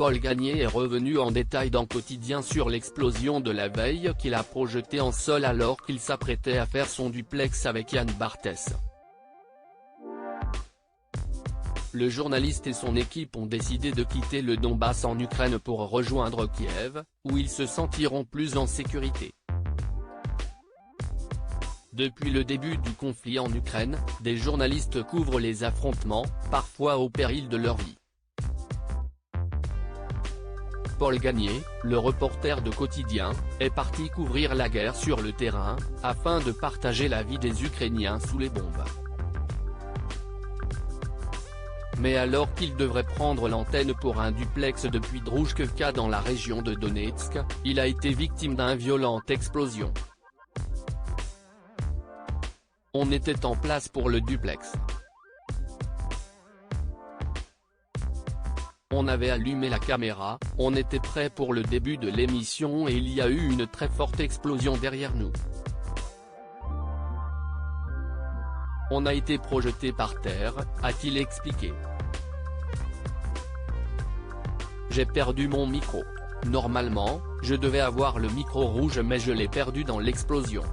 Paul Gagné est revenu en détail dans Quotidien sur l'explosion de la veille qu'il a projetée en sol alors qu'il s'apprêtait à faire son duplex avec Yann Barthès. Le journaliste et son équipe ont décidé de quitter le Donbass en Ukraine pour rejoindre Kiev, où ils se sentiront plus en sécurité. Depuis le début du conflit en Ukraine, des journalistes couvrent les affrontements, parfois au péril de leur vie. Paul Gagné, le reporter de Quotidien, est parti couvrir la guerre sur le terrain, afin de partager la vie des Ukrainiens sous les bombes. Mais alors qu'il devrait prendre l'antenne pour un duplex depuis Druzhkivka dans la région de Donetsk, il a été victime d'une violente explosion. On était en place pour le duplex. On avait allumé la caméra, on était prêt pour le début de l'émission et il y a eu une très forte explosion derrière nous. On a été projeté par terre, a-t-il expliqué. J'ai perdu mon micro. Normalement, je devais avoir le micro rouge mais je l'ai perdu dans l'explosion.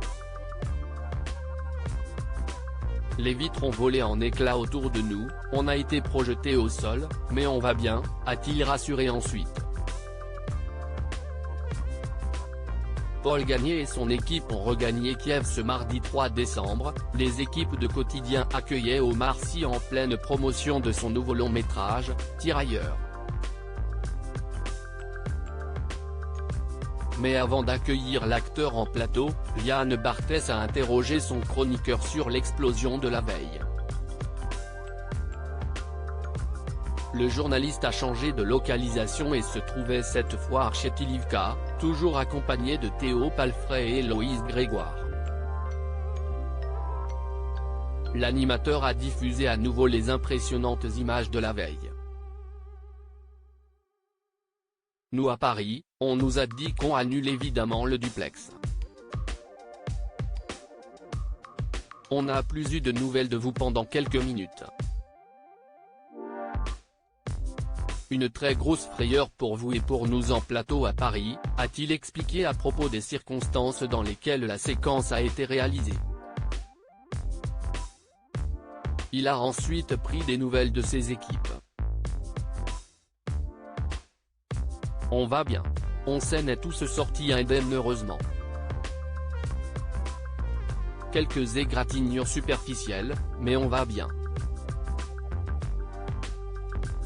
Les vitres ont volé en éclats autour de nous, on a été projeté au sol, mais on va bien, a-t-il rassuré ensuite. Paul Gagné et son équipe ont regagné Kiev ce mardi 3 décembre, les équipes de Quotidien accueillaient Omar Sy en pleine promotion de son nouveau long métrage, Tirailleurs. Mais avant d'accueillir l'acteur en plateau, Yann Barthès a interrogé son chroniqueur sur l'explosion de la veille. Le journaliste a changé de localisation et se trouvait cette fois à Chetilivka, toujours accompagné de Théo Palfrey et Héloïse Grégoire. L'animateur a diffusé à nouveau les impressionnantes images de la veille. Nous à Paris, on nous a dit qu'on annule évidemment le duplex. On n'a plus eu de nouvelles de vous pendant quelques minutes. Une très grosse frayeur pour vous et pour nous en plateau à Paris, a-t-il expliqué à propos des circonstances dans lesquelles la séquence a été réalisée. Il a ensuite pris des nouvelles de ses équipes. On va bien. On s'en est tous sortis indemnes heureusement. Quelques égratignures superficielles, mais on va bien.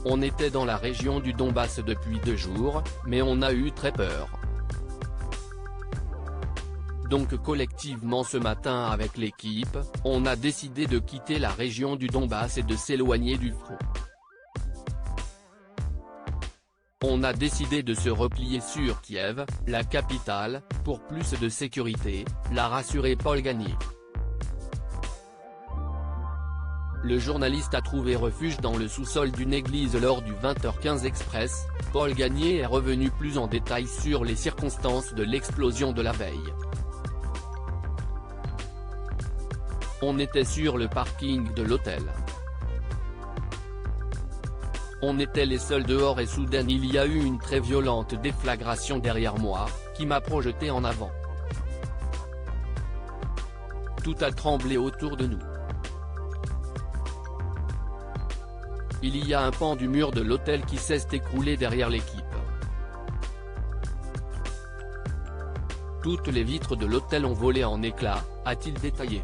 On était dans la région du Donbass depuis 2 jours, mais on a eu très peur. Donc collectivement ce matin avec l'équipe, on a décidé de quitter la région du Donbass et de s'éloigner du front. On a décidé de se replier sur Kiev, la capitale, pour plus de sécurité, l'a rassuré Paul Gagné. Le journaliste a trouvé refuge dans le sous-sol d'une église lors du 20h15 Express. Paul Gagné est revenu plus en détail sur les circonstances de l'explosion de la veille. On était sur le parking de l'hôtel. On était les seuls dehors et soudain il y a eu une très violente déflagration derrière moi, qui m'a projeté en avant. Tout a tremblé autour de nous. Il y a un pan du mur de l'hôtel qui s'est écroulé derrière l'équipe. Toutes les vitres de l'hôtel ont volé en éclats, a-t-il détaillé.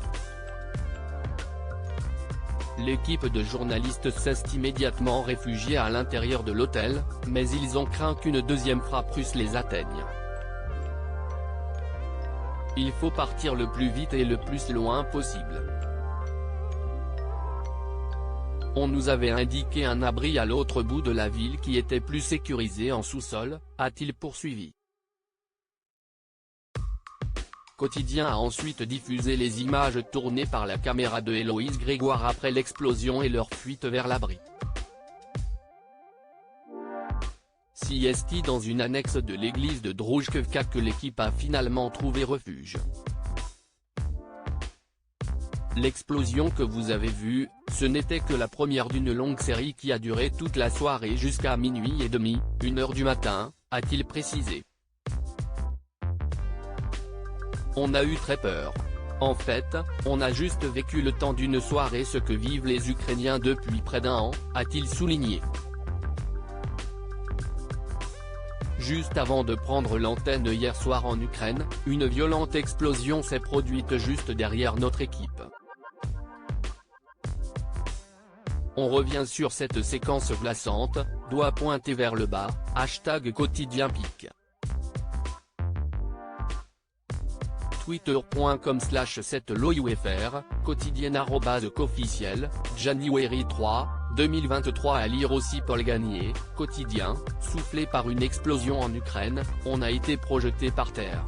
L'équipe de journalistes s'est immédiatement réfugiée à l'intérieur de l'hôtel, mais ils ont craint qu'une deuxième frappe russe les atteigne. Il faut partir le plus vite et le plus loin possible. On nous avait indiqué un abri à l'autre bout de la ville qui était plus sécurisé en sous-sol, a-t-il poursuivi. Quotidien a ensuite diffusé les images tournées par la caméra de Héloïse Grégoire après l'explosion et leur fuite vers l'abri. C'est dans une annexe de l'église de Druzhkivka que l'équipe a finalement trouvé refuge. L'explosion que vous avez vue, ce n'était que la première d'une longue série qui a duré toute la soirée jusqu'à minuit et demi, 1h du matin, a-t-il précisé. On a eu très peur. En fait, on a juste vécu le temps d'une soirée ce que vivent les Ukrainiens depuis près d'un an, a-t-il souligné. Juste avant de prendre l'antenne hier soir en Ukraine, une violente explosion s'est produite juste derrière notre équipe. On revient sur cette séquence glaçante, doigt pointé vers le bas, #quotidienpic. Twitter.com/7loiufr, quotidien @officiel, January 3, 2023. À lire aussi Paul Gagné, quotidien, soufflé par une explosion en Ukraine, on a été projeté par terre.